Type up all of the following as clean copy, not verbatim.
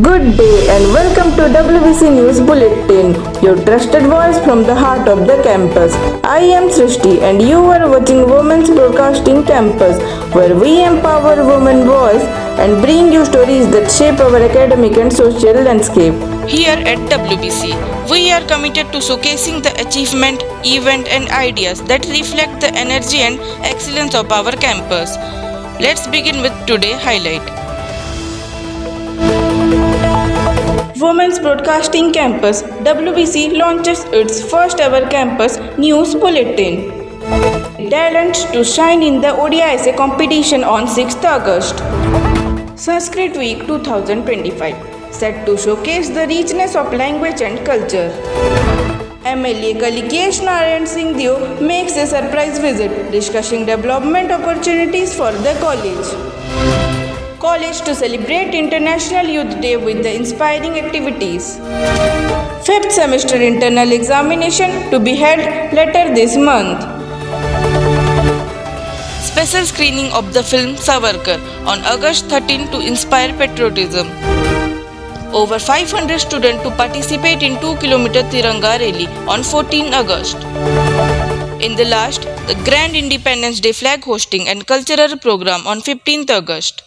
Good day and welcome to WBC News Bulletin, your trusted voice from the heart of the campus. I am Srishti and you are watching Women's Broadcasting Campus, where we empower women's voice and bring you stories that shape our academic and social landscape. Here at WBC, we are committed to showcasing the achievement, event and ideas that reflect the energy and excellence of our campus. Let's begin with today's highlight. Women's Broadcasting Campus WBC launches its first ever campus news bulletin. Talent to shine in the ODISA competition on 6th August. Sanskrit Week 2025 set to showcase the richness of language and culture. MLA Kalikesh Narayan Singh Deo makes a surprise visit discussing development opportunities for the college. College to celebrate International Youth Day with the inspiring activities. 5th semester internal examination to be held later this month. Special screening of the film Savarkar on August 13 to inspire patriotism. Over 500 students to participate in 2-kilometer Tiranga Rally on 14 August. In the last, the Grand Independence Day flag hosting and cultural program on 15th August.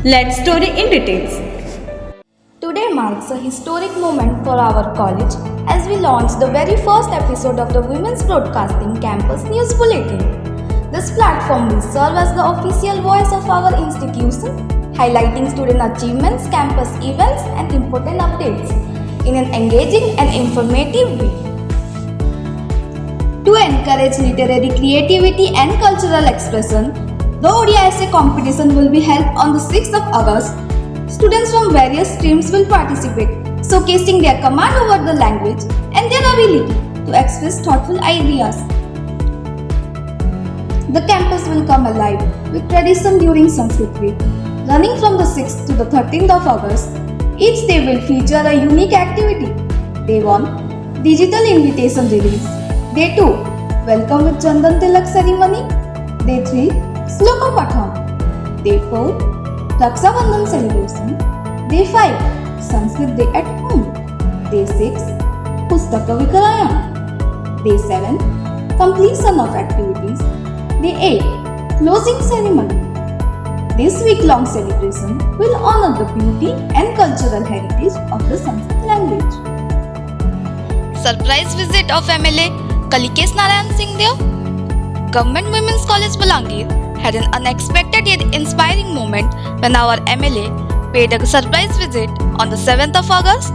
Let's story in details. Today marks a historic moment for our college as we launch the very first episode of the Women's Broadcasting Campus News Bulletin. This platform will serve as the official voice of our institution, highlighting student achievements, campus events, and important updates in an engaging and informative way. To encourage literary creativity and cultural expression, the ODISA competition will be held on the 6th of August. Students from various streams will participate, showcasing their command over the language and their ability to express thoughtful ideas. The campus will come alive with tradition during Sanskrit Week. Running from the 6th to the 13th of August, each day will feature a unique activity. Day 1, Digital Invitation Release. Day 2, Welcome with Chandan Tilak Ceremony. Day 3, Sloka Pathan. Day 4, Raksha Bandhan Celebration. Day 5, Sanskrit Day at Home. Day 6, Pustaka Vikarayana. Day 7, Completion of Activities. Day 8, Closing Ceremony. This week-long celebration will honor the beauty and cultural heritage of the Sanskrit language. Surprise visit of MLA Kalikesh Narayan Singh Deo. Government Women's College Balangir had an unexpected yet inspiring moment when our MLA paid a surprise visit on the 7th of August.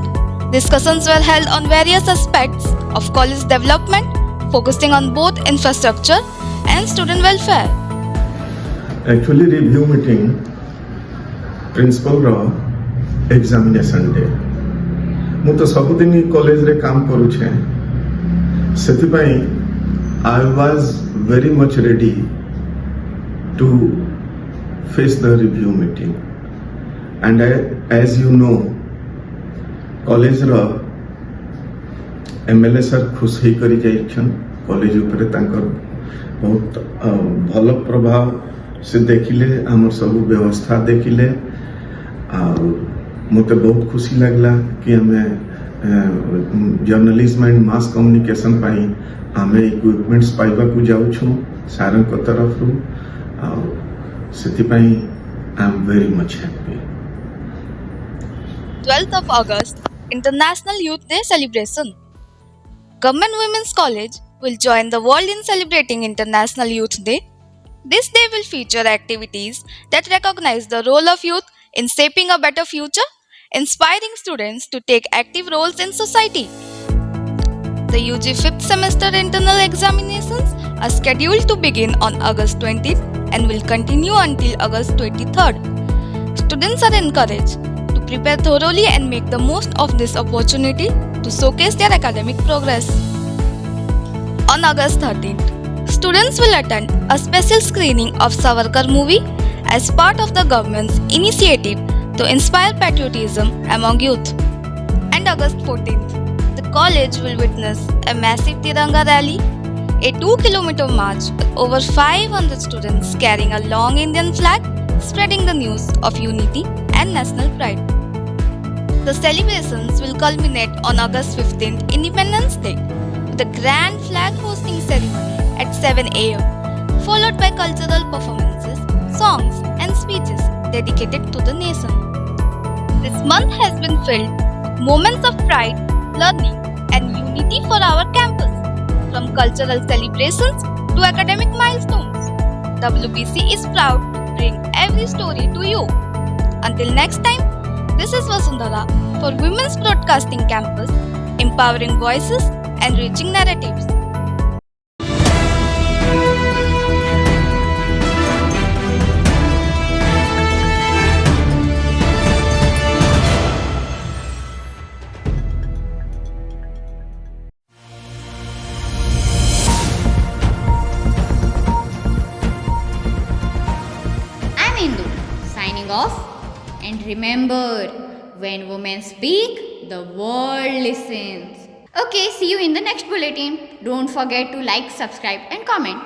Discussions were held on various aspects of college development, focusing on both infrastructure and student welfare. Actually, review meeting principal ro examination day. ମୁଁ ତ ସବୁଦିନ କଲେଜରେ କାମ କରୁଛେ, ସେଥିପାଇଁ I was very much ready to face the review meeting. And as you know, college ro MLA sir खुश ही करी जाइछन college ऊपर तांकर बहुत भल प्रभाव से देखिले, हमर सब व्यवस्था देखिले और मते बहुत खुशी लगला कि हमें जर्नलिज्म एंड मास कम्युनिकेशन पाई हमें इक्विपमेंट्स पाइबा को जाउछु सारन को तरफ रु और सेति पाई I am very much happy. 12th of August, International Youth Day celebration. Government Women's College will join the world in celebrating International Youth Day. This day will feature activities that recognize the role of youth in shaping a better future, inspiring students to take active roles in society. The UG 5th semester internal examinations are scheduled to begin on August 20th and will continue until August 23rd. Students are encouraged to prepare thoroughly and make the most of this opportunity to showcase their academic progress. On August 13th, students will attend a special screening of Savarkar movie as part of the government's initiative to inspire patriotism among youth. And August 14th, the college will witness a massive Tiranga rally, a 2-kilometer march with over 500 students carrying a long Indian flag, spreading the news of unity and national pride. The celebrations will culminate on August 15th, Independence Day, with a grand flag hosting ceremony at 7 am, followed by cultural performances, songs, and speeches dedicated to the nation. This month has been filled with moments of pride, learning, and unity for our campus. From cultural celebrations to academic milestones, WBC is proud to bring every story to you. Until next time, this is Vasundhara for Women's Broadcasting Campus, empowering voices and reaching narratives. I'm Indu, signing off. And remember, when women speak, the world listens. Okay, see you in the next bulletin. Don't forget to like, subscribe, and comment.